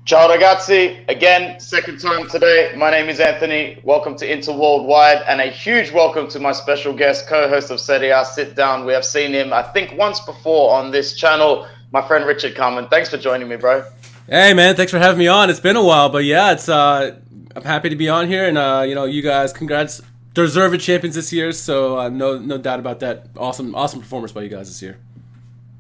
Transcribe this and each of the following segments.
Ciao ragazzi, again, second time today. My name is Anthony. Welcome to Inter Worldwide, and a huge welcome to my special guest, co-host of Serie A Sitdown. We have seen him, I think, once before on this channel, my friend Richard Kharman. Thanks for joining me, bro. Hey man, thanks for having me on. It's been a while, but yeah, it's I'm happy to be on here, and you guys, congrats, deserved champions this year. So no doubt about that. Awesome performance by you guys this year.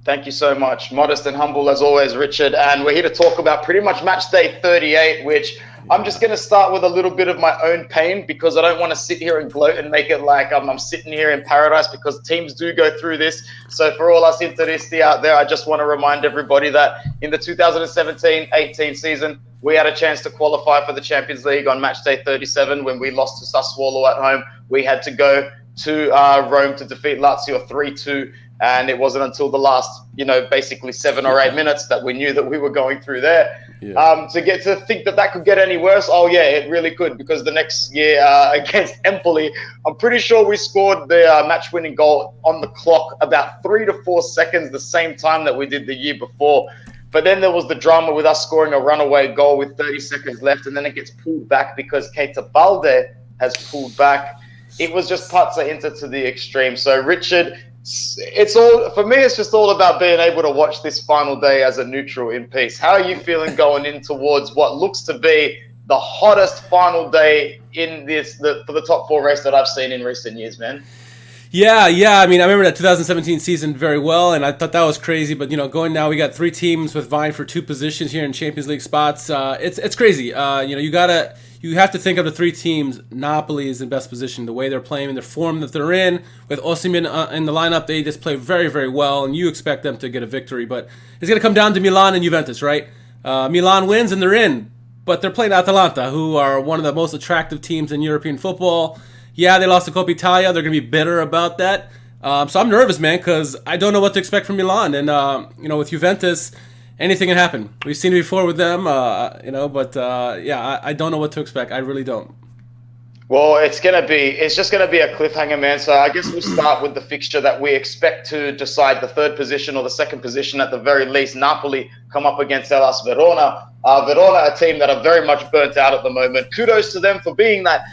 Thank you so much. Modest and humble as always, Richard. And we're here to talk about pretty much match day 38, which I'm just going to start with a little bit of my own pain because I don't want to sit here and gloat and make it like I'm sitting here in paradise, because teams do go through this. So for all us Interisti out there, I just want to remind everybody that in the 2017-18 season, we had a chance to qualify for the Champions League on match day 37 when we lost to Sassuolo at home. We had to go to Rome to defeat Lazio 3-2. And it wasn't until the last, basically 7 or 8 minutes that we knew that we were going through there. Yeah. To get to think that could get any worse. Oh, yeah, it really could, because the next year against Empoli, I'm pretty sure we scored the match-winning goal on the clock about 3 to 4 seconds, the same time that we did the year before. But then there was the drama with us scoring a runaway goal with 30 seconds left, and then it gets pulled back because Keita Balde has pulled back. It was just Pazza Inter to the extreme. So, Richard, it's all for me. It's just all about being able to watch this final day as a neutral in peace. How are you feeling going in towards what looks to be the hottest final day in for the top 4 race that I've seen in recent years, man? Yeah. I mean, I remember that 2017 season very well, and I thought that was crazy. But going now, we got 3 teams with vying for 2 positions here in Champions League spots. It's crazy. You have to think of the 3 teams. Napoli is in best position, the way they're playing and the form that they're in. With Osimhen in the lineup, they just play very, very well, and you expect them to get a victory. But it's going to come down to Milan and Juventus, right? Milan wins and they're in, but they're playing Atalanta, who are one of the most attractive teams in European football. Yeah, they lost to Coppa Italia. They're going to be bitter about that. So I'm nervous, man, because I don't know what to expect from Milan. And, with Juventus, anything can happen. We've seen it before with them, I don't know what to expect. I really don't. Well, it's just going to be a cliffhanger, man. So I guess we'll start with the fixture that we expect to decide the 3rd position or the 2nd position at the very least. Napoli come up against Hellas Verona. Verona, a team that are very much burnt out at the moment. Kudos to them for being that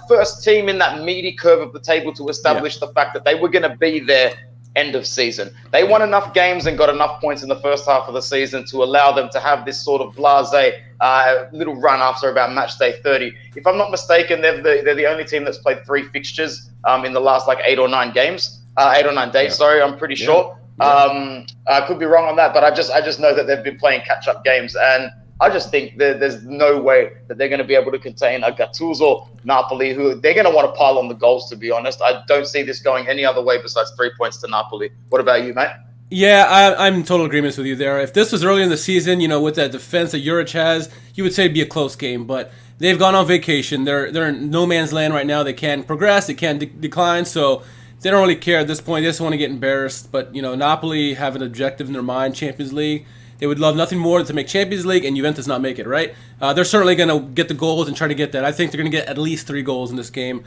first team in that meaty curve of the table to establish the fact that they were going to be there end of season. They won enough games and got enough points in the first half of the season to allow them to have this sort of blasé little run after about match day 30. If I'm not mistaken, they're the only team that's played 3 fixtures in the last 8 or 9 games, 8 or 9 days. Yeah. Sorry, I'm pretty sure. Yeah. I could be wrong on that, but I just know that they've been playing catch-up games, and I just think there's no way that they're going to be able to contain a Gattuso Napoli, who they're going to want to pile on the goals, to be honest. I don't see this going any other way besides 3 points to Napoli. What about you, mate? Yeah, I'm in total agreement with you there. If this was early in the season, with that defense that Juric has, you would say it'd be a close game. But they've gone on vacation. They're in no man's land right now. They can't progress. They can't decline. So they don't really care at this point. They just want to get embarrassed. But, Napoli have an objective in their mind, Champions League. They would love nothing more to make Champions League and Juventus not make it, right? They're certainly going to get the goals and try to get that. I think they're going to get at least 3 goals in this game.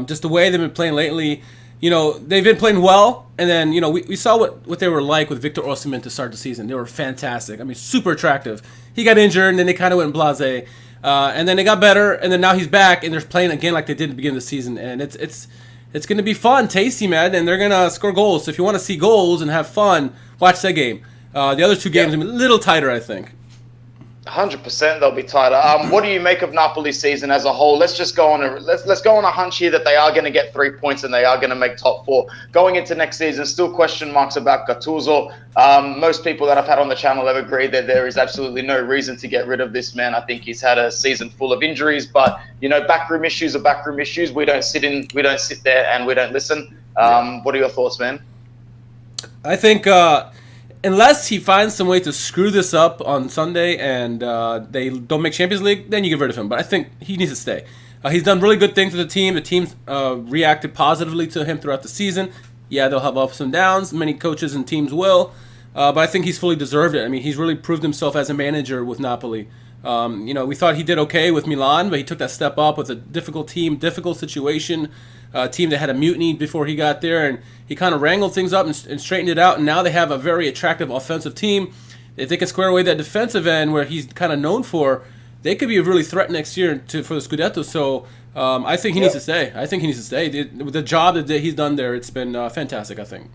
Just the way they've been playing lately, they've been playing well. And then, we saw what they were like with Victor Osimhen to start the season. They were fantastic. I mean, super attractive. He got injured, and then they kind of went blasé. And then they got better, and then now he's back, and they're playing again like they did at the beginning of the season. And it's going to be fun, tasty, man, and they're going to score goals. So if you want to see goals and have fun, watch that game. The other 2 games are a little tighter, I think. 100% they'll be tighter. What do you make of Napoli's season as a whole? Let's just go on a hunch here that they are going to get 3 points and they are going to make top 4. Going into next season, still question marks about Gattuso. Most people that I've had on the channel have agreed that there is absolutely no reason to get rid of this man. I think he's had a season full of injuries, but backroom issues are backroom issues. We don't sit there and we don't listen. What are your thoughts, man? I think unless he finds some way to screw this up on Sunday and they don't make Champions League, then you get rid of him. But I think he needs to stay. He's done really good things with the team. The team's reacted positively to him throughout the season. Yeah, they'll have ups and downs. Many coaches and teams will. But I think he's fully deserved it. I mean, he's really proved himself as a manager with Napoli. We thought he did okay with Milan, but he took that step up with a difficult team, difficult situation, a team that had a mutiny before he got there, and he kind of wrangled things up and straightened it out, and now they have a very attractive offensive team. if they can square away that defensive end where he's kind of known for, they could be a really threat next year for the Scudetto. So I think he needs to stay. I think he needs to stay. The job that he's done there, it's been fantastic, I think.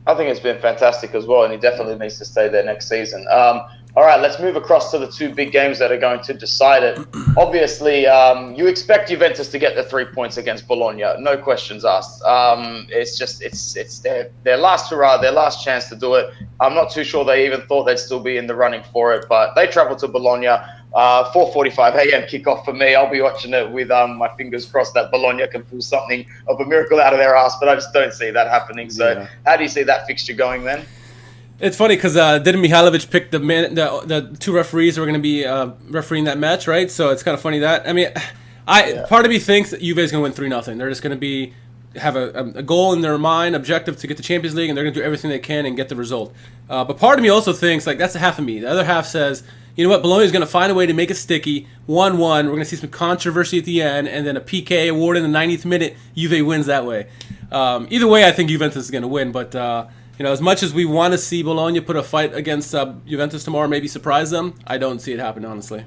I think it's been fantastic as well, and he definitely needs to stay there next season. All right, let's move across to the two big games that are going to decide it. Obviously, you expect Juventus to get the 3 points against Bologna, no questions asked. It's their last hurrah, their last chance to do it. I'm not too sure they even thought they'd still be in the running for it, but they travel to Bologna. 4:45 a.m. kickoff for me. I'll be watching it with my fingers crossed that Bologna can pull something of a miracle out of their ass, but I just don't see that happening. So how do you see that fixture going then? It's funny because didn't Mihajlovic pick the two referees who are going to be refereeing that match, right? So it's kind of funny that. I mean, part of me thinks that Juve is going to win 3-0. They're just going to have a goal in their mind, objective to get the Champions League, and they're going to do everything they can and get the result. But part of me also thinks, like, that's the half of me. The other half says, you know what, Bologna is going to find a way to make it sticky. 1-1. We're going to see some controversy at the end, and then a PK award in the 90th minute. Juve wins that way. Either way, I think Juventus is going to win. But as much as we want to see Bologna put a fight against Juventus tomorrow, maybe surprise them, I don't see it happen, honestly.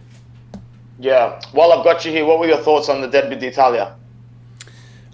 Yeah. While I've got you here, what were your thoughts on the Derby d'Italia?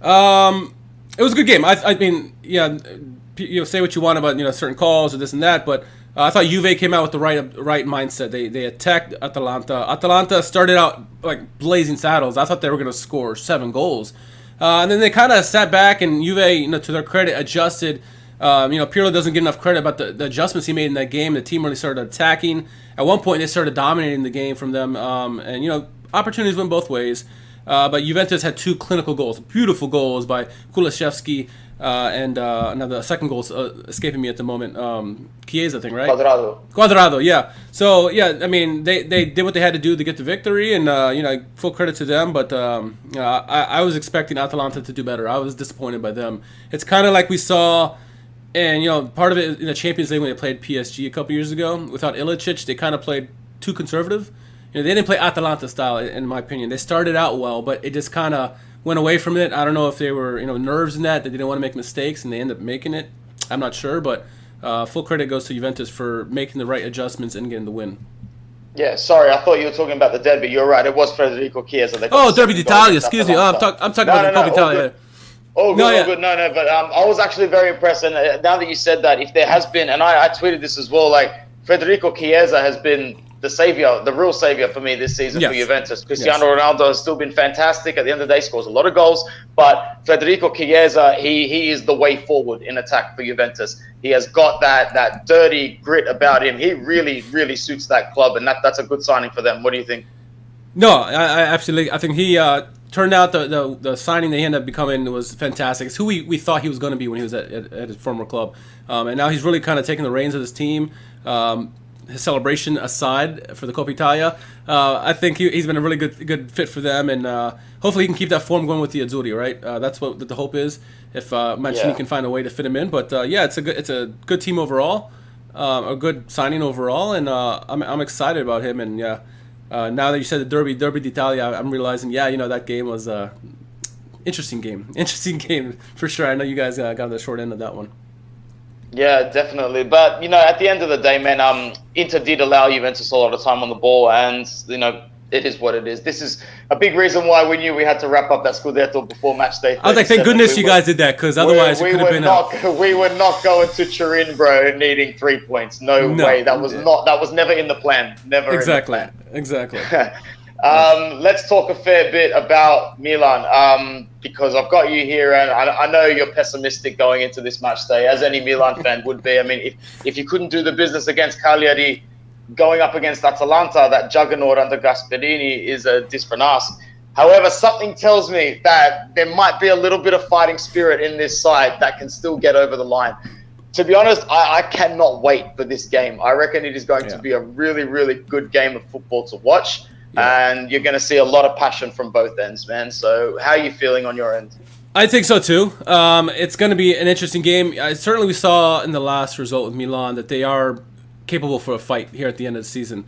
It was a good game. I mean, say what you want about certain calls or this and that, but I thought Juve came out with the right mindset. They attacked Atalanta. Atalanta started out like blazing saddles. I thought they were going to score 7 goals, and then they kind of sat back, and Juve, to their credit, adjusted. Pirlo doesn't get enough credit about the adjustments he made in that game. The team really started attacking. At one point, they started dominating the game from them, and opportunities went both ways. But Juventus had 2 clinical goals, beautiful goals by Kulusevski, and the second goal escaping me at the moment. Chiesa thing, right? Quadrado, yeah. So, I mean, they did what they had to do to get the victory, and, full credit to them. But I was expecting Atalanta to do better. I was disappointed by them. It's kind of like we saw, and, part of it in the Champions League when they played PSG a couple years ago. Without Ilicic, they kind of played too conservative. They didn't play Atalanta style, in my opinion. They started out well, but it just kind of went away from it. I don't know if they were, nerves in that. They didn't want to make mistakes, and they ended up making it. I'm not sure, but full credit goes to Juventus for making the right adjustments and getting the win. Yeah, sorry, I thought you were talking about the derby. You're right, it was Federico Chiesa. Derby d'Italia, excuse me. I'm talking about the Coppa Italia. Good. No, but I was actually very impressed, and now that you said that, if there has been, and I tweeted this as well, like, Federico Chiesa has been the real savior for me this season for Juventus. Cristiano Ronaldo has still been fantastic. At the end of the day, scores a lot of goals. But Federico Chiesa, he is the way forward in attack for Juventus. He has got that dirty grit about him. He really, really suits that club, and that's a good signing for them. What do you think? No, I absolutely. I think he turned out the signing they ended up becoming was fantastic. It's who we thought he was going to be when he was at his former club, and now he's really kind of taking the reins of this team. His celebration aside for the Coppa Italia, I think he's been a really good fit for them, and hopefully he can keep that form going with the Azzurri, right? That's what the hope is. If Mancini can find a way to fit him in, but it's a good team overall, a good signing overall, and I'm excited about him. And now that you said the Derby d'Italia, I'm realizing that game was interesting game for sure. I know you guys got the short end of that one. Yeah, definitely. But, at the end of the day, man, Inter did allow Juventus a lot of time on the ball, and, it is what it is. This is a big reason why we knew we had to wrap up that Scudetto before match day 37. I was like, thank goodness you guys did that, because otherwise it could have been we were not going to Turin, bro, needing 3 points. No way. That was never in the plan. Never exactly. in the plan. Exactly. Let's talk a fair bit about Milan, because I've got you here, and I know you're pessimistic going into this match day, as any Milan fan would be. I mean, if you couldn't do the business against Cagliari, going up against Atalanta, that juggernaut under Gasperini is a different ask. However, something tells me that there might be a little bit of fighting spirit in this side that can still get over the line. To be honest, I cannot wait for this game. I reckon it is going to be a really, really good game of football to watch. Yeah. And you're going to see a lot of passion from both ends, man. So how are you feeling on your end? I think so, too. It's going to be an interesting game. Certainly we saw in the last result with Milan that they are capable for a fight here at the end of the season.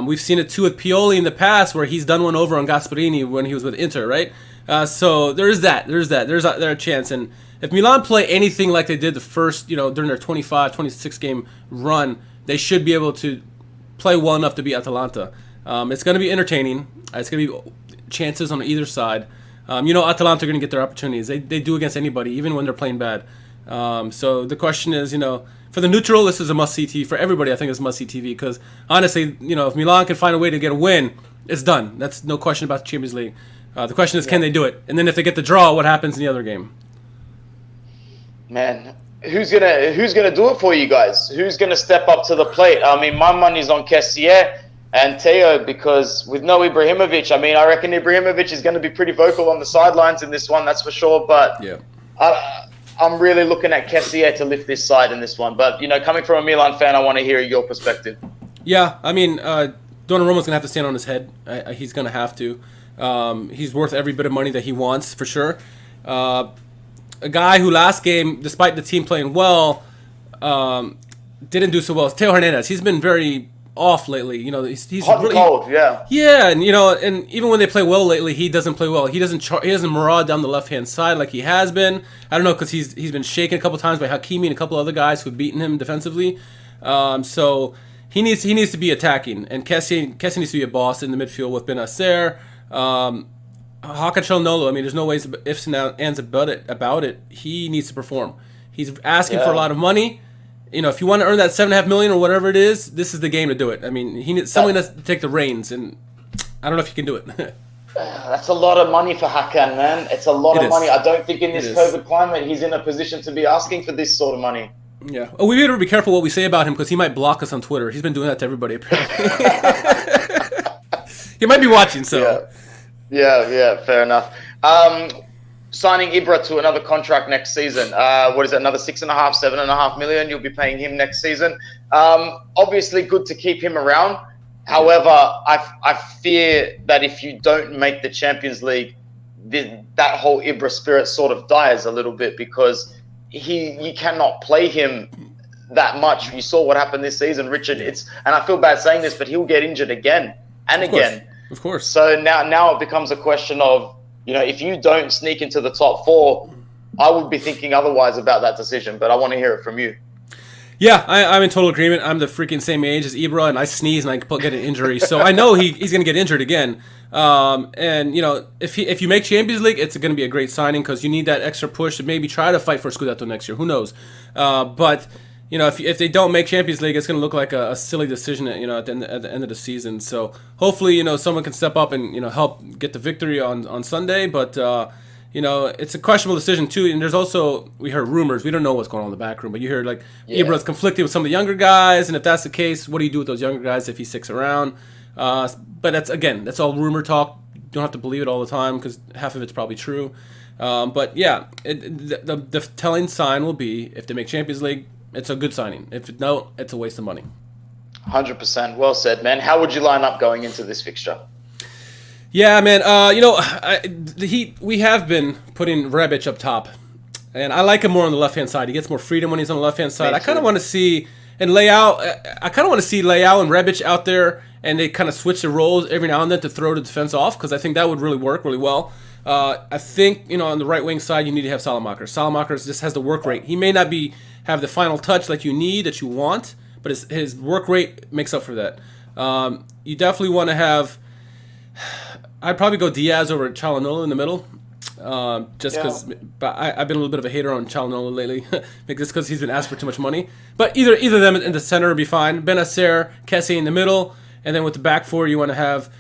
We've seen it, too, with Pioli in the past, where he's done one over on Gasperini when he was with Inter, right? So there's a chance. And if Milan play anything like they did the first, during their 25, 26 game run, they should be able to play well enough to beat Atalanta. It's going to be entertaining. It's going to be chances on either side. Atalanta are going to get their opportunities. They do against anybody, even when they're playing bad. So the question is, for the neutral, this is a must-see TV. For everybody, I think it's must-see TV because, honestly, if Milan can find a way to get a win, it's done. That's no question about the Champions League. The question is, can they do it? And then if they get the draw, what happens in the other game? Man, who's gonna do it for you guys? Who's gonna step up to the plate? I mean, my money's on Kessier and Teo because with no Ibrahimovic, I reckon Ibrahimovic is going to be pretty vocal on the sidelines in this one, that's for sure. But yeah. I'm really looking at Kessier to lift this side in this one. But, coming from a Milan fan, I want to hear your perspective. Yeah, Donnarumma's going to have to stand on his head. He's going to have to. He's worth every bit of money that he wants, for sure. A guy who last game, despite the team playing well, didn't do so well is Teo Hernandez. He's been very off lately. He's hot and cold, yeah. Yeah, and even when they play well lately, he doesn't play well. He doesn't maraud down the left-hand side like he has been. I don't know, because he's been shaken a couple times by Hakimi and a couple other guys who've beaten him defensively. So he needs to be attacking, and Kessie needs to be a boss in the midfield with Benacer. Hakan Çalhanoğlu, there's no ways ifs and ands about it. He needs to perform. He's asking for a lot of money. If you want to earn that $7.5 million or whatever it is, this is the game to do it. He needs someone to take the reins, and I don't know if he can do it. That's a lot of money for Hakan, man. It's a lot of money. I don't think in this COVID climate he's in a position to be asking for this sort of money. Yeah. Oh, we better be careful what we say about him because he might block us on Twitter. He's been doing that to everybody apparently. He might be watching, so. Yeah, fair enough. Signing Ibra to another contract next season. What is it? Another $7.5 million. You'll be paying him next season. Obviously, good to keep him around. However, I fear that if you don't make the Champions League, that whole Ibra spirit sort of dies a little bit because you cannot play him that much. You saw what happened this season, Richard. And I feel bad saying this, but he'll get injured again and again. Of course. So now it becomes a question of, if you don't sneak into the top four, I would be thinking otherwise about that decision, but I want to hear it from you. Yeah, I'm in total agreement. I'm the freaking same age as Ibra, and I sneeze and I get an injury. So I know he's going to get injured again. And, if you make Champions League, it's going to be a great signing because you need that extra push to maybe try to fight for Scudetto next year. Who knows? But, if they don't make Champions League, it's going to look like a silly decision, at the end of the season. So hopefully, someone can step up and, help get the victory on Sunday. But, it's a questionable decision too. And there's also, we heard rumors. We don't know what's going on in the back room, but you hear Ibra's conflicted with some of the younger guys. And if that's the case, what do you do with those younger guys if he sticks around? But that's all rumor talk. You don't have to believe it all the time because half of it's probably true. But yeah, the telling sign will be if they make Champions League, it's a good signing. If no, it's a waste of money. 100%. Well said, man. How would you line up going into this fixture? Yeah, man. We have been putting Rebic up top, and I like him more on the left hand side. He gets more freedom when he's on the left hand side. I kind of want to see Leao and Rebic out there, and they kind of switch the roles every now and then to throw the defense off because I think that would really work really well. I think on the right wing side you need to have Salamaker. Salamaker just has the work rate. He may not have the final touch that you want, but his work rate makes up for that. You definitely want to have. I'd probably go Diaz over Çalhanoğlu in the middle, just because. But I've been a little bit of a hater on Çalhanoğlu lately, just because he's been asked for too much money. But either of them in the center would be fine. Benacer, Kessie in the middle, and then with the back four you want to have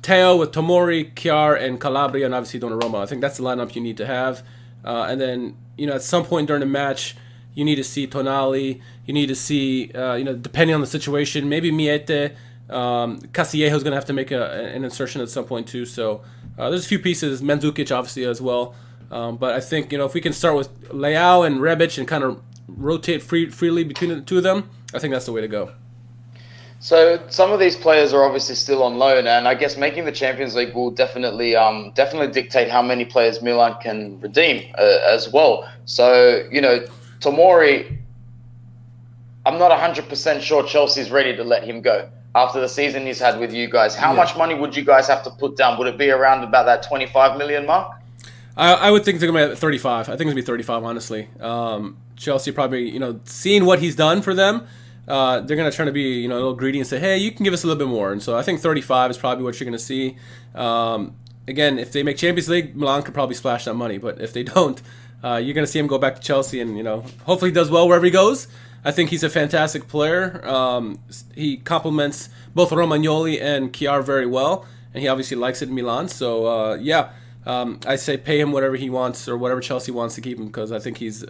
Teo with Tomori, Kjaer, and Calabria, and obviously Donnarumma. I think that's the lineup you need to have. And then at some point during the match, you need to see Tonali. You need to see depending on the situation, maybe Miete. Castillejo's going to have to make an insertion at some point too. So there's a few pieces. Mandzukic obviously as well. But I think if we can start with Leao and Rebic and kind of rotate freely between the two of them, I think that's the way to go. So some of these players are obviously still on loan, and I guess making the Champions League will definitely dictate how many players Milan can redeem as well. So Tomori, I'm not 100% sure Chelsea's ready to let him go after the season he's had with you guys. How much money would you guys have to put down? Would it be around about that 25 million mark? I would think they're going to be at 35. I think it's going to be 35, honestly. Chelsea probably, seeing what he's done for them, they're going to try to be a little greedy and say, hey, you can give us a little bit more. And so I think 35 is probably what you're going to see. Again, if they make Champions League, Milan could probably splash that money. But if they don't, you're going to see him go back to Chelsea, and hopefully he does well wherever he goes. I think he's a fantastic player. He complements both Romagnoli and Kjaer very well, and he obviously likes it in Milan. So I say pay him whatever he wants or whatever Chelsea wants to keep him, because I think he's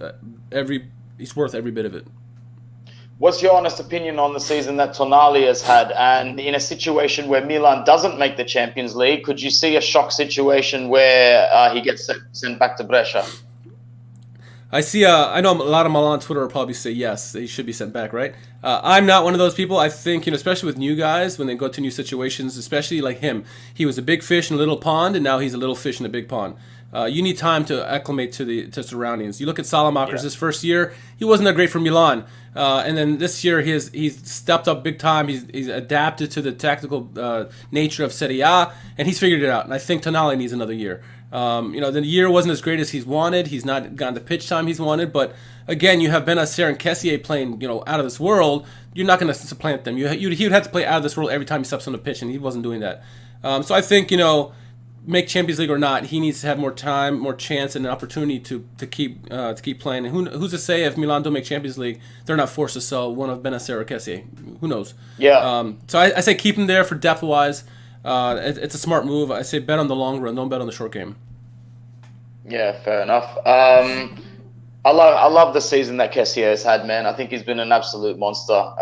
worth every bit of it. What's your honest opinion on the season that Tonali has had? And in a situation where Milan doesn't make the Champions League, could you see a shock situation where he gets sent back to Brescia? I know a lot of Milan on Twitter will probably say yes, he should be sent back, right? I'm not one of those people. I think, especially with new guys, when they go to new situations, especially like him, he was a big fish in a little pond, and now he's a little fish in a big pond. You need time to acclimate to surroundings. You look at Salamakers, his first year, he wasn't that great for Milan. And then this year, he's stepped up big time. He's adapted to the tactical nature of Serie A, and he's figured it out. And I think Tonali needs another year. The year wasn't as great as he's wanted. He's not gotten the pitch time he's wanted. But again, you have Benacer and Kessié playing, out of this world. You're not going to supplant them. He would have to play out of this world every time he steps on the pitch, and he wasn't doing that. So I think, make Champions League or not, he needs to have more time, more chance, and an opportunity to keep playing. And who's to say if Milan don't make Champions League, they're not forced to sell one of Benacer or Kessié? Who knows? Yeah. So I say keep him there for depth-wise. It's a smart move. I say bet on the long run, don't bet on the short game. Yeah, fair enough. I love the season that Kessié has had, man. I think he's been an absolute monster.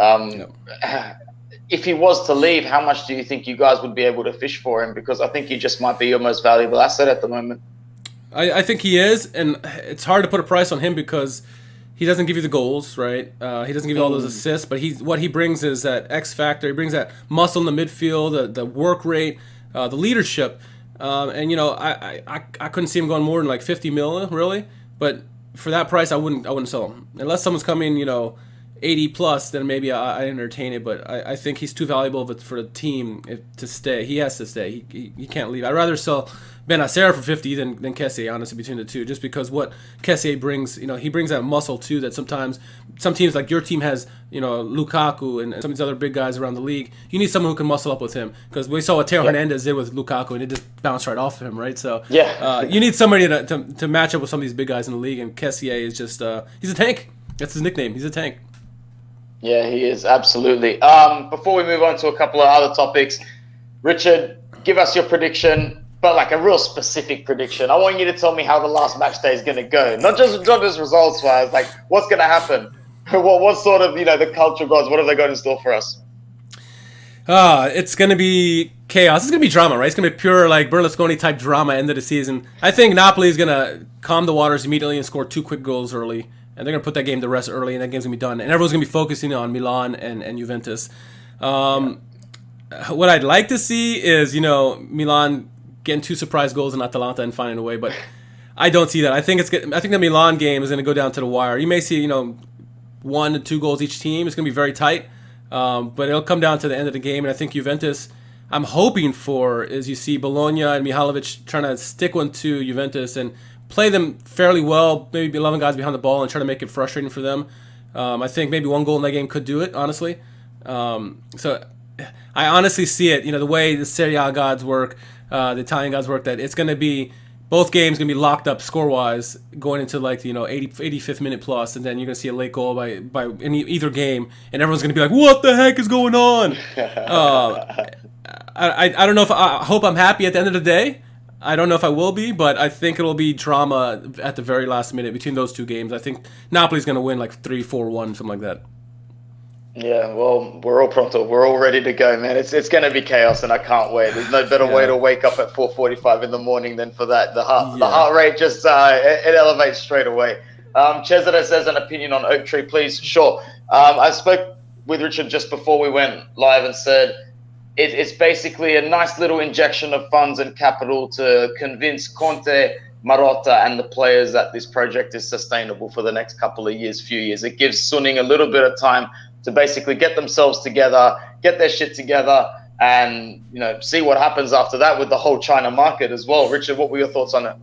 If he was to leave, how much do you think you guys would be able to fish for him? Because I think he just might be your most valuable asset at the moment. I think he is, and it's hard to put a price on him because he doesn't give you the goals, right? He doesn't give you all those assists, but what he brings is that X factor. He brings that muscle in the midfield, the work rate, the leadership. I couldn't see him going more than like 50 mil, really. But for that price, I wouldn't sell him unless someone's coming, 80 plus. Then maybe I entertain it. But I think he's too valuable for the team to stay. He has to stay. He can't leave. I'd rather sell Benacer for 50 than Kessié, honestly, between the two, just because what Kessié brings, he brings that muscle too that sometimes some teams like your team has, Lukaku and some of these other big guys around the league. You need someone who can muscle up with him, because we saw what Theo Hernandez did with Lukaku and it just bounced right off of him, right? So you need somebody to match up with some of these big guys in the league, and Kessié is just he's a tank. That's his nickname. He's a tank. Yeah, he is, absolutely. Before we move on to a couple of other topics, Richard, give us your prediction. But like a real specific prediction. I want you to tell me how the last match day is going to go. Not just results-wise. Like, what's going to happen? What sort of, the culture gods, what have they got in store for us? It's going to be chaos. It's going to be drama, right? It's going to be pure, like, Berlusconi-type drama end of the season. I think Napoli is going to calm the waters immediately and score 2 quick goals early. And they're going to put that game to rest early, and that game's going to be done. And everyone's going to be focusing on Milan and Juventus. What I'd like to see is, Milan getting 2 surprise goals in Atalanta and finding a way, but I don't see that. I think the Milan game is going to go down to the wire. You may see 1 to 2 goals each team. It's going to be very tight, but it'll come down to the end of the game. And I think Juventus, I'm hoping for is you see Bologna and Mihajlovic trying to stick one to Juventus and play them fairly well. Maybe 11 guys behind the ball and try to make it frustrating for them. I think maybe 1 goal in that game could do it, honestly. So I honestly see it. The way the Serie A gods work. The Italian guys work, that it's going to be both games going to be locked up score-wise going into like 85th minute plus, and then you're going to see a late goal by in either game, and everyone's going to be like, what the heck is going on? I don't know if I hope I'm happy at the end of the day. I don't know if I will be, but I think it'll be drama at the very last minute between those 2 games. I think Napoli's going to win like 3-4-1, something like that. Yeah, well, we're all pronto. We're all ready to go, man. It's going to be chaos, and I can't wait. There's no better way to wake up at 4:45 in the morning than for that. The heart rate just it elevates straight away. Cesare says an opinion on Oak Tree, please. Sure. I spoke with Richard just before we went live and said it's basically a nice little injection of funds and capital to convince Conte, Marotta, and the players that this project is sustainable for the next couple of years, few years. It gives Suning a little bit of time to basically get themselves together, get their shit together, and see what happens after that with the whole China market as well. Richard, what were your thoughts on it?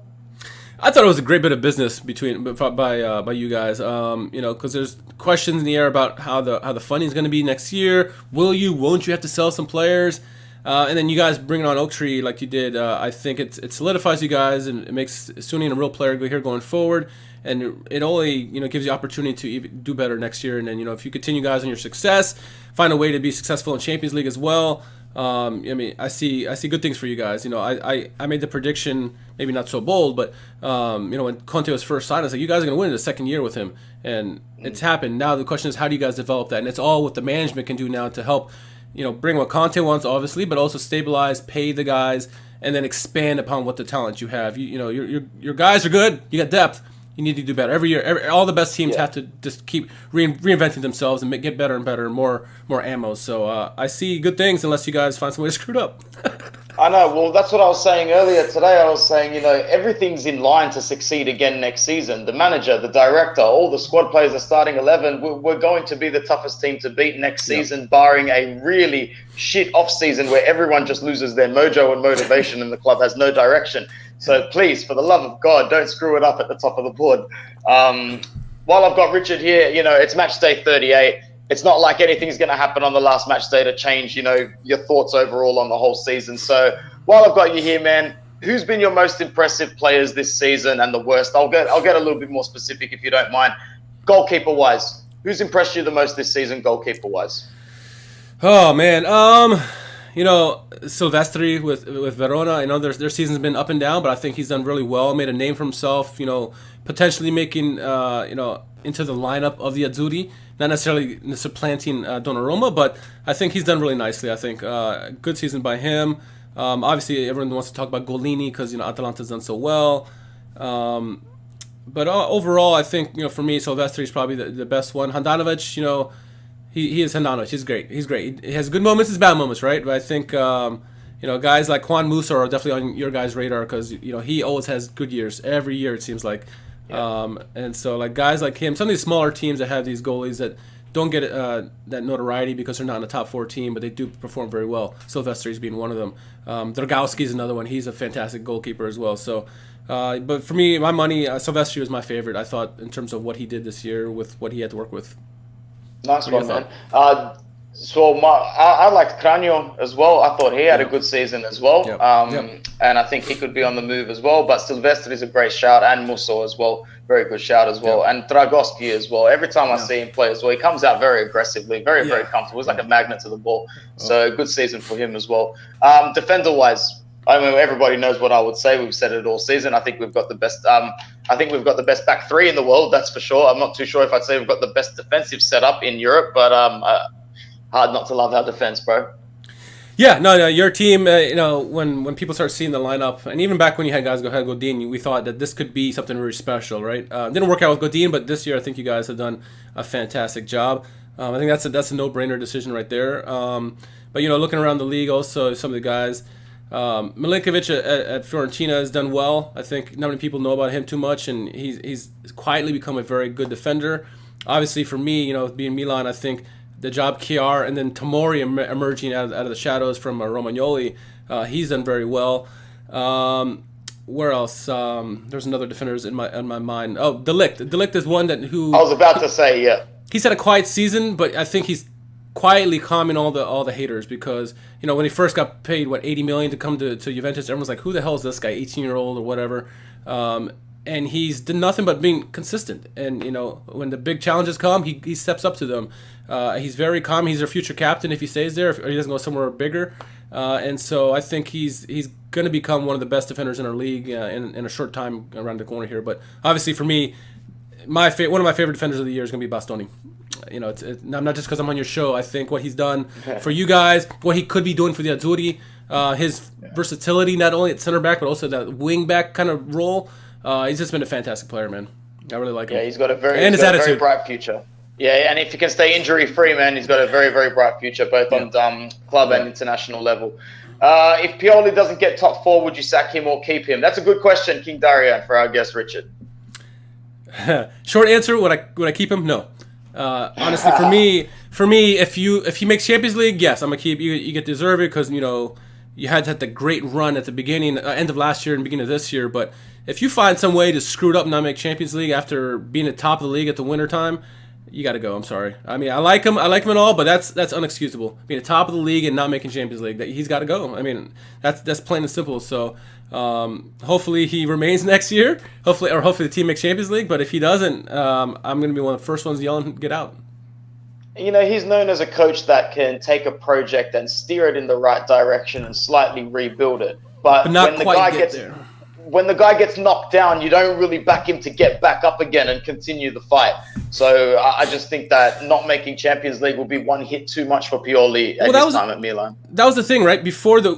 I thought it was a great bit of business by you guys. Because there's questions in the air about how the funding is going to be next year. Won't you have to sell some players? And then you guys bringing on Oak Tree like you did. I think it solidifies you guys and it makes Sunni a real player here going forward. And it only gives you opportunity to even do better next year. And then if you continue guys on your success, find a way to be successful in Champions League as well. I see good things for you guys. I made the prediction, maybe not so bold, but when Conte was first signed, I was like, you guys are going to win in the second year with him, and it's happened. Now the question is, how do you guys develop that? And it's all what the management can do now to help, bring what Conte wants, obviously, but also stabilize, pay the guys, and then expand upon what the talent you have. Your guys are good. You got depth. You need to do better every year. All the best teams have to just keep reinventing themselves and get better and better, and more ammo. So I see good things unless you guys find some way to screw it up. I know. Well, that's what I was saying earlier today. I was saying, everything's in line to succeed again next season. The manager, the director, all the squad players, the starting 11, we're going to be the toughest team to beat next season, barring a really shit off-season where everyone just loses their mojo and motivation and the club has no direction. So please, for the love of God, don't screw it up at the top of the board. While I've got Richard here, it's match day 38. It's not like anything's going to happen on the last match day to change, your thoughts overall on the whole season. So while I've got you here, man, who's been your most impressive players this season and the worst? I'll get a little bit more specific if you don't mind. Goalkeeper-wise, who's impressed you the most this season, goalkeeper-wise? Oh, man. Silvestri with Verona, I know their season's been up and down, but I think he's done really well, made a name for himself, potentially making, into the lineup of the Azzurri, not necessarily supplanting Donnarumma, but I think he's done really nicely. I think good season by him. Obviously, everyone wants to talk about Golini because, Atalanta's done so well. But overall, I think, for me, Silvestri is probably the best one. Handanovic, He is Handanovic. He's great. He has good moments, his bad moments, right? But I think guys like Juan Musa are definitely on your guys' radar because he always has good years every year. It seems like, and so like guys like him, some of these smaller teams that have these goalies that don't get that notoriety because they're not in a top 4 team, but they do perform very well. Silvestri's being one of them. Dragowski's another one. He's a fantastic goalkeeper as well. So. But for me, my money, Silvestri was my favorite. I thought in terms of what he did this year with what he had to work with. Nice one, man. I liked Cranio as well. I thought he had a good season as well. And I think he could be on the move as well. But Silvestri is a great shout, and Musso as well. Very good shout as well. And Dragowski as well. Every time I see him play as well, he comes out very aggressively, very comfortable. He's like a magnet to the ball. So good season for him as well. Defender-wise, I mean, everybody knows what I would say. We've said it all season. I think we've got the best. I think we've got the best back 3 in the world. That's for sure. I'm not too sure if I'd say we've got the best defensive setup in Europe, but hard not to love our defense, bro. Yeah, no, your team. When people start seeing the lineup, and even back when you had guys go ahead Godin, we thought that this could be something really special, right? Didn't work out with Godin, but this year I think you guys have done a fantastic job. I think that's a no-brainer decision right there. But looking around the league, also some of the guys. Milinkovic at Fiorentina has done well. I think not many people know about him too much, and he's quietly become a very good defender. Obviously, for me, being Milan, I think the job Chiar and then Tomori emerging out of the shadows from Romagnoli, he's done very well. Where else? There's another defender in my mind. Oh, De Ligt. De Ligt is one who I was about to say, yeah. He's had a quiet season, but I think he's quietly calming all the haters because when he first got paid 80 million to come to Juventus, everyone's like, who the hell is this guy, 18-year-old or whatever, and he's done nothing but being consistent. And when the big challenges come, he steps up to them. He's very calm. He's their future captain if he stays there, or he doesn't go somewhere bigger. And so I think he's going to become one of the best defenders in our league in a short time around the corner here. But obviously for me, one of my favorite defenders of the year is going to be Bastoni. It's not just because I'm on your show. I think what he's done for you guys, what he could be doing for the Azzurri, his versatility, not only at center back, but also that wing back kind of role. He's just been a fantastic player, man. I really like him. Yeah, he's got a very bright future. Yeah, and if he can stay injury-free, man, he's got a very, very bright future, both on club and international level. If Pioli doesn't get top 4, would you sack him or keep him? That's a good question, King Dario, for our guest, Richard. Short answer, would I keep him? No. Honestly, for me, if he makes Champions League, yes, I'm gonna keep you. You get to deserve it because you had the great run at the beginning, end of last year and beginning of this year. But if you find some way to screw it up and not make Champions League after being at top of the league at the winter time, you got to go. I'm sorry. I mean, I like him and all, but that's unexcusable. Being at top of the league and not making Champions League, he's got to go. I mean, that's plain and simple. So hopefully he remains next year. Hopefully the team makes Champions League. But if he doesn't, I'm going to be one of the first ones yelling, "Get out!" He's known as a coach that can take a project and steer it in the right direction and slightly rebuild it. But not quite get there. When the guy gets knocked down, you don't really back him to get back up again and continue the fight. So I just think that not making Champions League will be one hit too much for Pioli at his time at Milan. That was the thing, right? Before they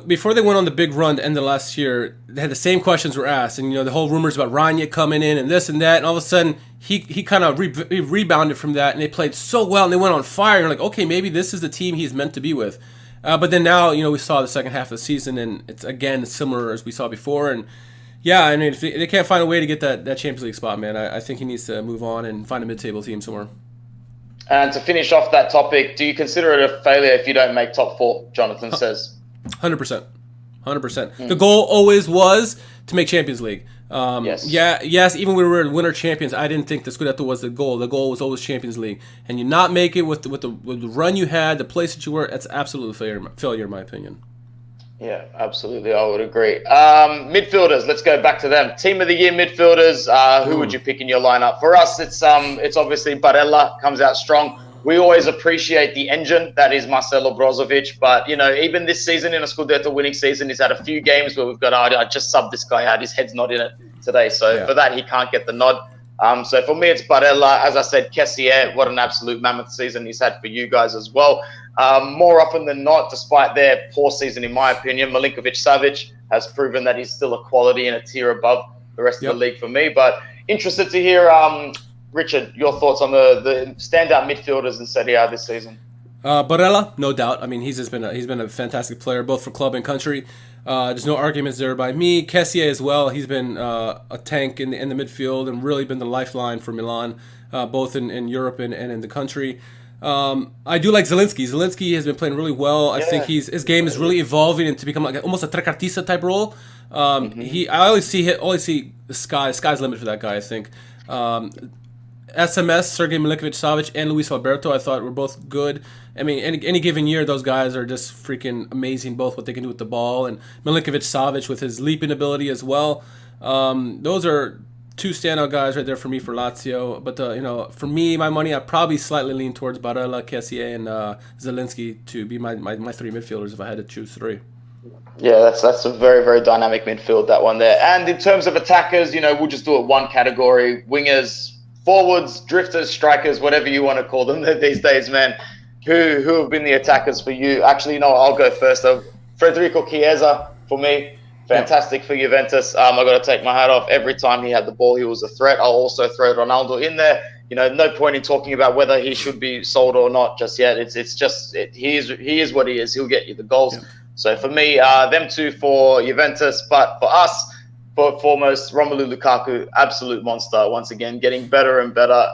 went on the big run to end of last year, they had the same questions were asked, and the whole rumors about Rania coming in and this and that, and all of a sudden he kind of rebounded from that, and they played so well, and they went on fire. And you're like, okay, maybe this is the team he's meant to be with. But then now, we saw the second half of the season, and it's again similar as we saw before, and. Yeah, I mean, if they can't find a way to get that Champions League spot, man, I think he needs to move on and find a mid-table team somewhere. And to finish off that topic, do you consider it a failure if you don't make top 4, Jonathan says? 100%. 100%. The goal always was to make Champions League. Yes. Yes, even when we were winter champions, I didn't think the Scudetto was the goal. The goal was always Champions League. And you not make it with the run you had, the place that you were, that's absolutely failure in my opinion. Yeah, absolutely. I would agree. Midfielders, let's go back to them. Team of the year midfielders. Who would you pick in your lineup? For us, it's obviously Barella comes out strong. We always appreciate the engine that is Marcelo Brozovic, but even this season in a Scudetto winning season, he's had a few games where we've got, I just subbed this guy out. His head's not in it today, so for that he can't get the nod. So for me, it's Barella. As I said, Kessier, what an absolute mammoth season he's had for you guys as well. More often than not, despite their poor season, in my opinion, Milinkovic-Savic has proven that he's still a quality and a tier above the rest of the league for me. But interested to hear, Richard, your thoughts on the standout midfielders in Serie A this season. Barella, no doubt. I mean, he's been a fantastic player, both for club and country. There's no arguments there by me. Kessier as well. He's been a tank in the midfield and really been the lifeline for Milan, both in Europe and in the country. I do like Zielinski. Zielinski has been playing really well. I think his game is really evolving into become like almost a trequartista type role. I always see the sky's the limit for that guy. I think. SMS, Sergei Milinkovic-Savic, and Luis Alberto, I thought were both good. I mean, any given year, those guys are just freaking amazing, both what they can do with the ball, and Milinkovic-Savic with his leaping ability as well. Those are two standout guys right there for me for Lazio. But, for me, my money, I probably slightly lean towards Barella, Kessier, and Zielinski to be my three midfielders if I had to choose three. Yeah, that's a very, very dynamic midfield, that one there. And in terms of attackers, we'll just do it one category. Wingers, forwards, drifters, strikers, whatever you want to call them these days, man. Who have been the attackers for you? Actually, I'll go first. Federico Chiesa, for me, fantastic for Juventus. I've got to take my hat off. Every time he had the ball, he was a threat. I'll also throw Ronaldo in there. No point in talking about whether he should be sold or not just yet. He is what he is. He'll get you the goals. Yeah. So for me, them two for Juventus. But for us, foremost, Romelu Lukaku, absolute monster. Once again, getting better and better.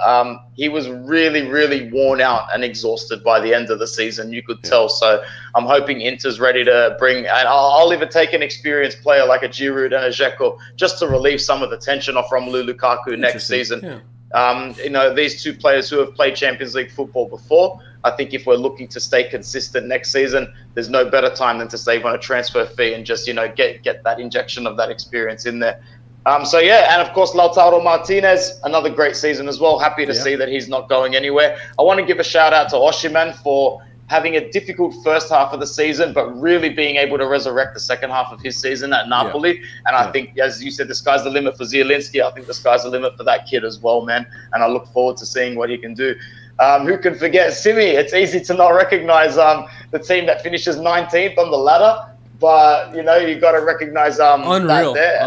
He was really, really worn out and exhausted by the end of the season. You could tell. So I'm hoping Inter's ready to bring, and I'll even take an experienced player like a Giroud and a Dzeko just to relieve some of the tension off Romelu Lukaku next season. Yeah. These two players who have played Champions League football before. I think if we're looking to stay consistent next season, there's no better time than to save on a transfer fee and just, get that injection of that experience in there. And of course, Lautaro Martinez, another great season as well. Happy to see that he's not going anywhere. I want to give a shout out to Osimhen for having a difficult first half of the season, but really being able to resurrect the second half of his season at Napoli. Yeah. And I think, as you said, the sky's the limit for Zielinski. I think the sky's the limit for that kid as well, man. And I look forward to seeing what he can do. Who can forget Simi? It's easy to not recognize the team that finishes 19th on the ladder, but you got to recognize unreal, that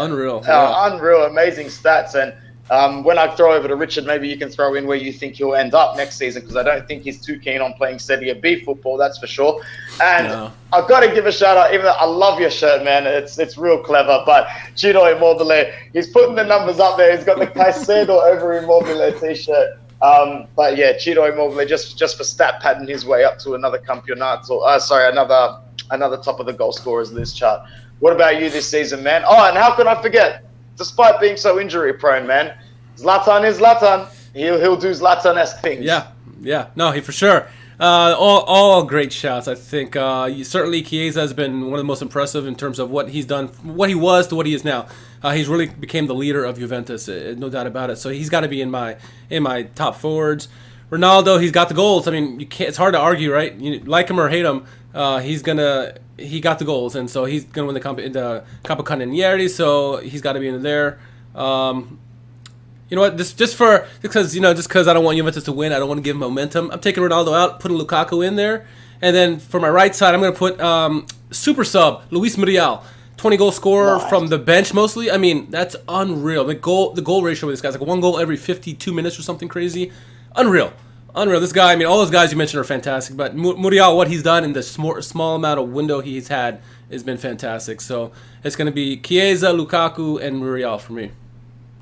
there. Unreal, amazing stats. And when I throw over to Richard, maybe you can throw in where you think he'll end up next season, because I don't think he's too keen on playing Serie B football, that's for sure. And I've got to give a shout out, even though I love your shirt, man. It's real clever, but Ciro Immobile, he's putting the numbers up there. He's got the Caicedo over Immobile t-shirt. Ciro Immobile just for stat padding his way up to another another top of the goal scorers list chart. What about you this season, man? Oh, and how can I forget? Despite being so injury prone, man, Zlatan is Zlatan. He'll do Zlatan-esque things. Yeah, no, he for sure. All great shouts. I think certainly Chiesa has been one of the most impressive in terms of what he's done, what he was to what he is now. He's really became the leader of Juventus, no doubt about it. So he's got to be in my top forwards. Ronaldo, he's got the goals. I mean, you can't. It's hard to argue, right? You like him or hate him, he got the goals, and so he's gonna win the Coppa So he's got to be in there. You know what? Just because I don't want Juventus to win, I don't want to give him momentum. I'm taking Ronaldo out, putting Lukaku in there, and then for my right side, I'm going to put super sub Luis Muriel, 20-goal scorer from the bench mostly. I mean, that's unreal. The goal ratio with this guy's like 1 goal every 52 minutes or something crazy. Unreal. This guy. I mean, all those guys you mentioned are fantastic, but Muriel, what he's done in the small amount of window he's had has been fantastic. So it's going to be Chiesa, Lukaku, and Muriel for me.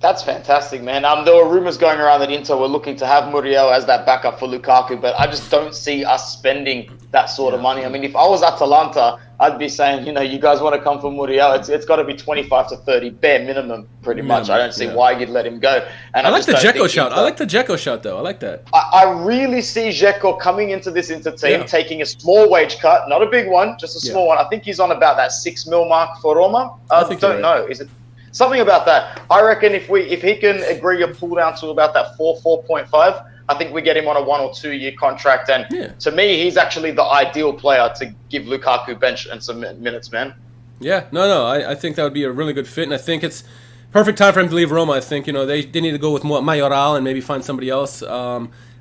That's fantastic, man. There were rumors going around that Inter were looking to have Muriel as that backup for Lukaku, but I just don't see us spending that sort of money. I mean, if I was Atalanta, I'd be saying, you guys want to come for Muriel, it's got to be 25 to 30 bare minimum, pretty much. I don't see why you'd let him go. And I like the Dzeko shout. I like the Dzeko shout, though. I like that. I really see Dzeko coming into this Inter team, taking a small wage cut, not a big one, just a small one. I think he's on about that 6 mil mark for Roma. I don't know. Is it? Something about that. I reckon if he can agree a pull down to about that 4.5, I think we get him on a 1 or 2 year contract. And to me, he's actually the ideal player to give Lukaku bench and some minutes, man. Yeah, no. I think that would be a really good fit, and I think it's perfect time for him to leave Roma. I think they need to go with Mayoral and maybe find somebody else.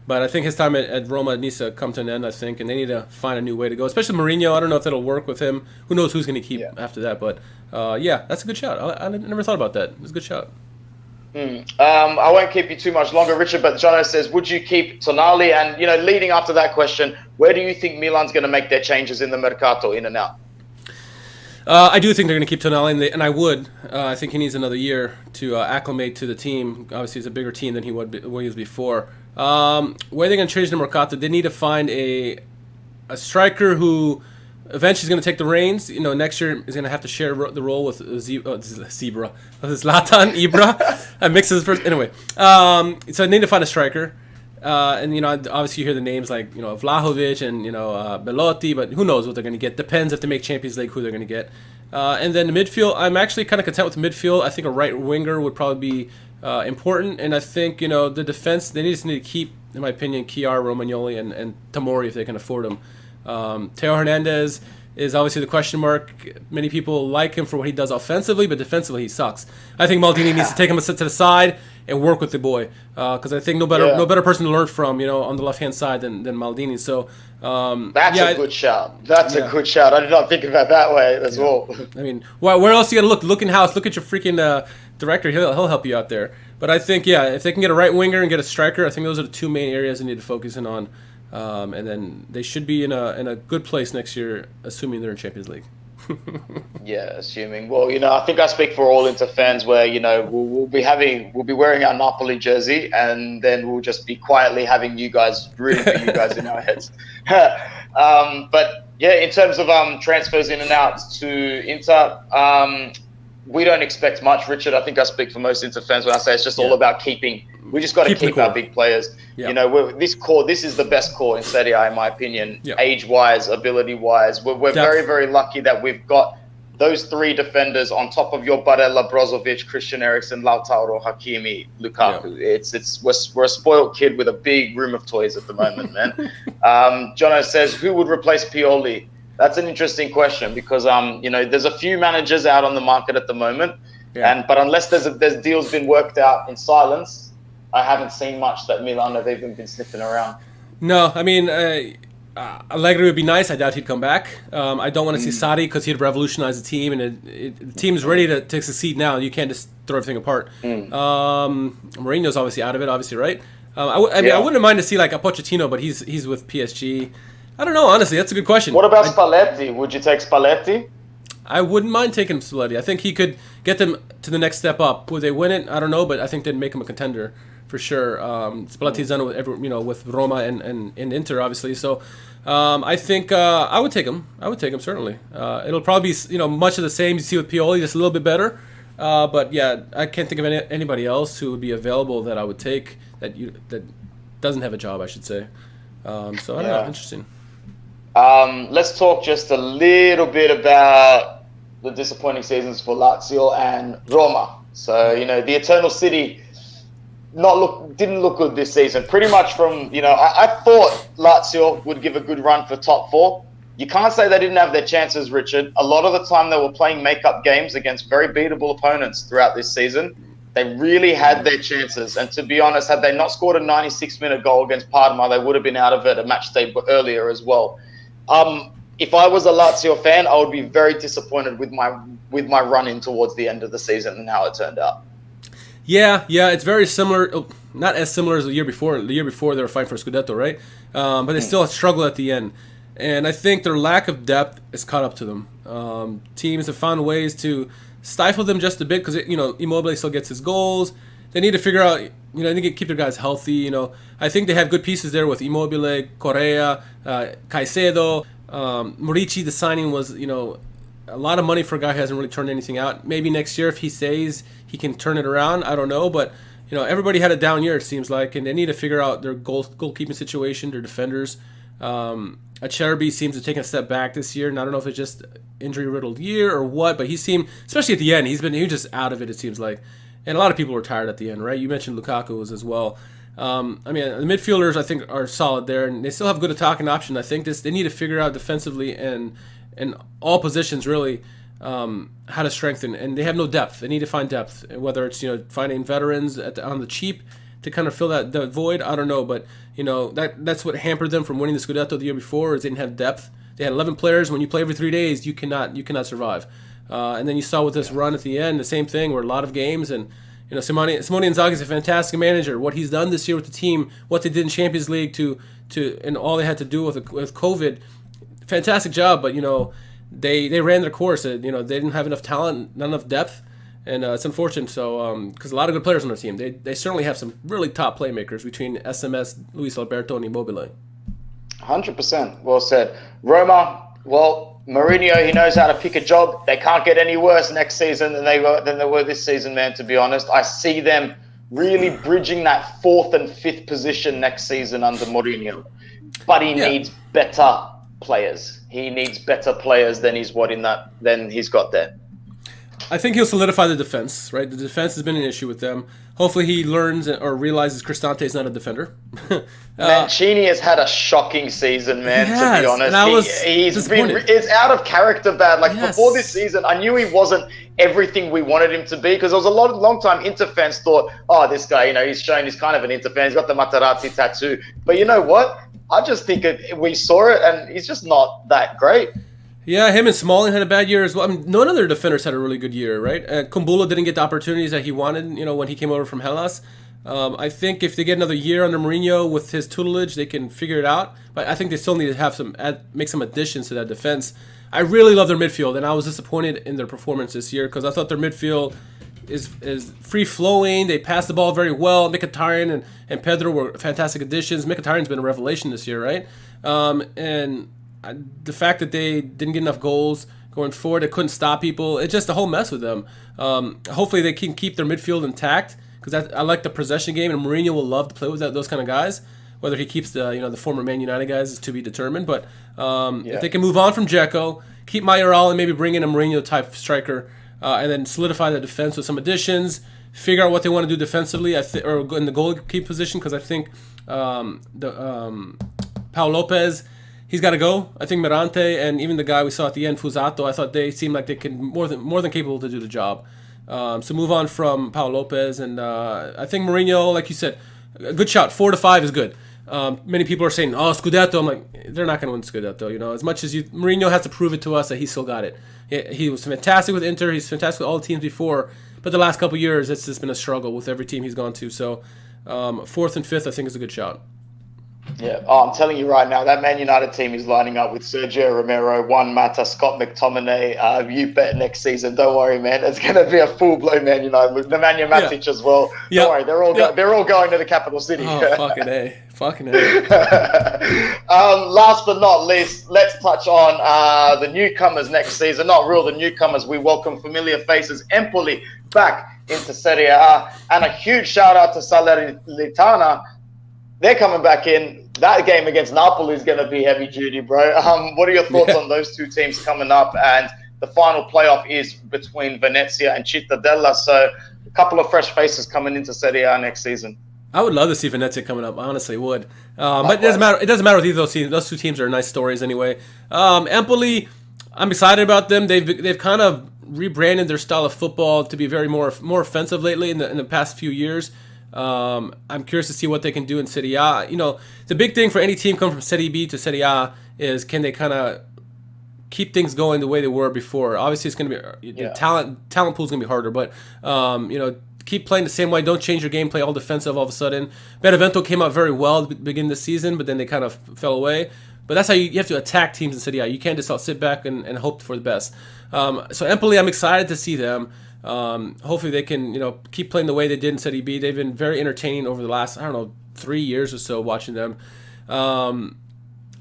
But I think his time at Roma needs to come to an end, I think, and they need to find a new way to go. Especially Mourinho. I don't know if that'll work with him. Who knows who's going to keep after that. But, that's a good shout. I never thought about that. It's a good shout. I won't keep you too much longer, Richard, but Jono says, would you keep Tonali? And, leading up to that question, where do you think Milan's going to make their changes in the Mercato, in and out? I do think they're going to keep Tonali, and I would. I think he needs another year to acclimate to the team. Obviously, it's a bigger team than he was before. Where are they going to change the Mercato? They need to find a striker who eventually is going to take the reins. Next year is going to have to share the role with Zlatan Ibra. I mixed his first anyway. So they need to find a striker. And obviously you hear the names like Vlahovic and Belotti, but who knows what they're going to get? Depends if they make Champions League who they're going to get. And then the midfield, I'm actually kind of content with the midfield. I think a right winger would probably be important, and I think the defense they just need to keep, in my opinion, Kiar, Romagnoli, and Tamori if they can afford them. Teo Hernandez is obviously the question mark. Many people like him for what he does offensively, but defensively he sucks. I think Maldini needs to take him a sit to the side and work with the boy, because I think no better person to learn from on the left hand side than Maldini. So that's a good shout. That's a good shout. I did not think of it that way as well. I mean, where else are you gonna look? Look in house. Look at your freaking director. He'll help you out there. But I think if they can get a right winger and get a striker, I think those are the two main areas they need to focus in on. And then they should be in a good place next year, assuming they're in Champions League. Assuming. Well, I think I speak for all Inter fans where, we'll be wearing our Napoli jersey, and then we'll just be quietly having you guys rooting for you guys in our heads. But in terms of transfers in and out to Inter, we don't expect much, Richard. I think I speak for most Inter fans when I say it's just all about keeping. We just got to keep our big players. Yeah. This is the best core in Serie A, in my opinion, age-wise, ability-wise. We're very, very lucky that we've got those three defenders on top of your Barella, Brozovic, Christian Eriksen, Lautaro, Hakimi, Lukaku. Yeah. We're a spoiled kid with a big room of toys at the moment, man. Jono says, who would replace Pioli? That's an interesting question because there's a few managers out on the market at the moment, but unless there's deals been worked out in silence, I haven't seen much that Milan have even been sniffing around. No, I mean Allegri would be nice. I doubt he'd come back. I don't want to see Sarri because he'd revolutionize the team, and the team's ready to succeed now. You can't just throw everything apart. Mourinho's obviously out of it, obviously, right? I wouldn't mind to see like a Pochettino, but he's with PSG. I don't know, honestly. That's a good question. What about Spalletti? Would you take Spalletti? I wouldn't mind taking Spalletti. I think he could get them to the next step up. Would they win it? I don't know, but I think they'd make him a contender for sure. Spalletti's done it with with Roma and Inter, obviously. So I think I would take him. I would take him certainly. It'll probably be much of the same you see with Pioli, just a little bit better. But yeah, I can't think of anybody else who would be available that I would take that doesn't have a job, I should say. So I don't know. Interesting. Let's talk just a little bit about the disappointing seasons for Lazio and Roma. So, the Eternal City didn't look good this season. Pretty much from, I thought Lazio would give a good run for top four. You can't say they didn't have their chances, Richard. A lot of the time they were playing make-up games against very beatable opponents throughout this season. They really had their chances. And to be honest, had they not scored a 96-minute goal against Parma, they would have been out of it a match day earlier as well. If I was a Lazio fan, I would be very disappointed with my run-in towards the end of the season and how it turned out. Yeah, it's very similar. Not as similar as the year before. The year before they were fighting for Scudetto, right? But they still struggle at the end. And I think their lack of depth has caught up to them. Teams have found ways to stifle them just a bit because Immobile still gets his goals. They need to figure out, they need to keep their guys healthy. I think they have good pieces there with Immobile, Correa, Caicedo. Murici, the signing was, a lot of money for a guy who hasn't really turned anything out. Maybe next year if he stays, he can turn it around. I don't know, but everybody had a down year it seems like, and they need to figure out their goalkeeping situation, their defenders. Acerbi seems to have taken a step back this year, and I don't know if it's just injury-riddled year or what, but he seemed, especially at the end, he was just out of it, it seems like. And a lot of people were tired at the end, right? You mentioned Lukaku as well. The midfielders, I think, are solid there, and they still have good attacking option. I think they need to figure out defensively and in all positions, really, how to strengthen. And they have no depth. They need to find depth, whether it's finding veterans on the cheap to kind of fill that void. I don't know, but that's what hampered them from winning the Scudetto the year before. Is they didn't have depth. They had 11 players. When you play every 3 days, you cannot survive. And then you saw with this run at the end, the same thing, where a lot of games and Simone Inzaghi is a fantastic manager. What he's done this year with the team, what they did in Champions League and all they had to do with COVID, fantastic job. But they ran their course. They didn't have enough talent, not enough depth. And it's unfortunate, because a lot of good players on their team. They certainly have some really top playmakers between SMS, Luis Alberto, and Immobile. 100%. Well said. Roma, well, Mourinho, he knows how to pick a job. They can't get any worse next season than they were this season, man, to be honest. I see them really bridging that 4th and 5th position next season under Mourinho. But he needs better players. He needs better players than he's got there. I think he'll solidify the defense, right? The defense has been an issue with them. Hopefully he learns or realizes Cristante is not a defender. Mancini has had a shocking season, man, to be honest. He's out of character bad. Before this season, I knew he wasn't everything we wanted him to be, because there was a long time Inter fans thought, this guy, he's shown he's kind of an Inter fan. He's got the Materazzi tattoo. But you know what? I just think we saw it, and he's just not that great. Yeah, him and Smalling had a bad year as well. None of their defenders had a really good year, right? Kumbulla didn't get the opportunities that he wanted, when he came over from Hellas. I think if they get another year under Mourinho with his tutelage, they can figure it out. But I think they still need to have make some additions to that defense. I really love their midfield, and I was disappointed in their performance this year because I thought their midfield is free-flowing. They pass the ball very well. Mkhitaryan and Pedro were fantastic additions. Mkhitaryan's been a revelation this year, right? The fact that they didn't get enough goals going forward, they couldn't stop people. It's just a whole mess with them. Hopefully they can keep their midfield intact, because I like the possession game, and Mourinho will love to play with those kind of guys. Whether he keeps the former Man United guys is to be determined. But if they can move on from Dzeko, keep Mayoral and maybe bring in a Mourinho type striker, and then solidify the defense with some additions, figure out what they want to do defensively, or in the goalkeeper position, because I think Paul Lopez, he's got to go. I think Mirante and even the guy we saw at the end, Fusato, I thought they seemed like they could more than capable to do the job. So move on from Paul Lopez, and I think Mourinho, like you said, a good shot. 4 to 5 is good. Many people are saying, Scudetto. I'm like, they're not going to win Scudetto. As much as Mourinho has to prove it to us that he still got it. He was fantastic with Inter. He's fantastic with all the teams before. But the last couple of years, it's just been a struggle with every team he's gone to. So 4th and 5th, I think, is a good shot. Yeah, I'm telling you right now, that Man United team is lining up with Sergio Romero, Juan Mata, Scott McTominay. You bet next season. Don't worry, man. It's going to be a full-blown Man United with Nemanja Matic as well. Yep. Don't worry, they're all going to the capital city. Oh, fucking A. Last but not least, let's touch on the newcomers next season. Not real, the newcomers. We welcome familiar faces, Empoli, back into Serie A. And a huge shout-out to Salernitana. They're coming back in. That game against Napoli is going to be heavy duty, bro. What are your thoughts on those two teams coming up? And the final playoff is between Venezia and Cittadella. So a couple of fresh faces coming into Serie A next season. I would love to see Venezia coming up. I honestly would. But it doesn't matter. It doesn't matter with either of those teams. Those two teams are nice stories anyway. Empoli, I'm excited about them. They've kind of rebranded their style of football to be very more offensive lately in the past few years. I'm curious to see what they can do in Serie A. You know, the big thing for any team coming from Serie B to Serie A is can they kind of keep things going the way they were before. Obviously, it's going to be the talent pool is going to be harder, but you know, keep playing the same way. Don't change your gameplay all defensive all of a sudden. Benevento came out very well at the beginning of the season, but then they kind of fell away. But that's how you have to attack teams in Serie A. You can't just sit back and hope for the best. So Empoli, I'm excited to see them. Hopefully they can, you know, keep playing the way they did in Serie B. They've been very entertaining over the last, 3 years or so watching them. What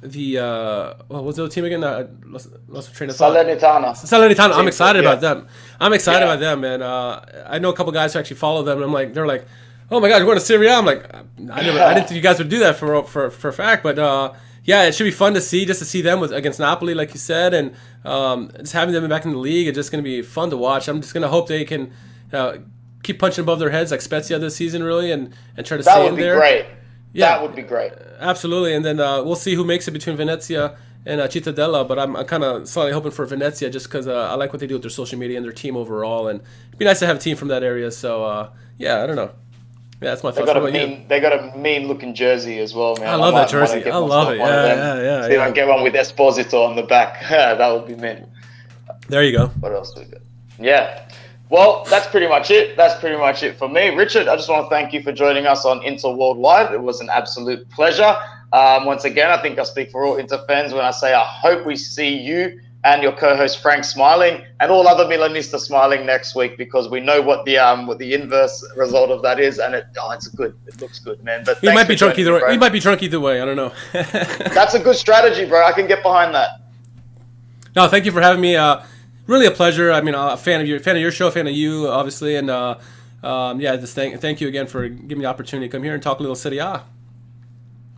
was the other team again? Lost train of thought. Salernitana. I'm excited about them. About them, and I know a couple guys who actually follow them. And they're like, oh my God, you're going to Serie A. I'm like, I didn't think you guys would do that for a fact, but yeah, it should be fun to see them against Napoli, like you said, and just having them back in the league. It's just going to be fun to watch. I'm just going to hope they can keep punching above their heads like Spezia this season, really, and try to stay in there. That would be great. Yeah, that would be great. Absolutely, and then we'll see who makes it between Venezia and Cittadella. But I'm kind of slightly hoping for Venezia just because I like what they do with their social media and their team overall, and it'd be nice to have a team from that area. So yeah, I don't know. Yeah, that's my thoughts. They got a mean-looking jersey as well, man. I love that jersey. I love it. Yeah. See if I can get one with Esposito on the back. That would be mint. There you go. What else do we got? Yeah. Well, that's pretty much it. That's pretty much it for me. Richard, I just want to thank you for joining us on Inter Worldwide. It was an absolute pleasure. Once again, I think I speak for all Inter fans when I say I hope we see you and your co-host Frank smiling, and all other Milanista smiling next week, because we know what the inverse result of that is, and it's good. It looks good, man. But he might be drunk either way. He might be drunk either way. I don't know. That's a good strategy, bro. I can get behind that. No, thank you for having me. Really a pleasure. I mean, a fan of your show, fan of you, obviously, and just thank you again for giving me the opportunity to come here and talk a little Serie A.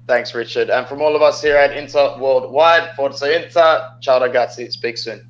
Thanks, Richard. And from all of us here at Inter Worldwide, Forza Inter, ciao ragazzi, speak soon.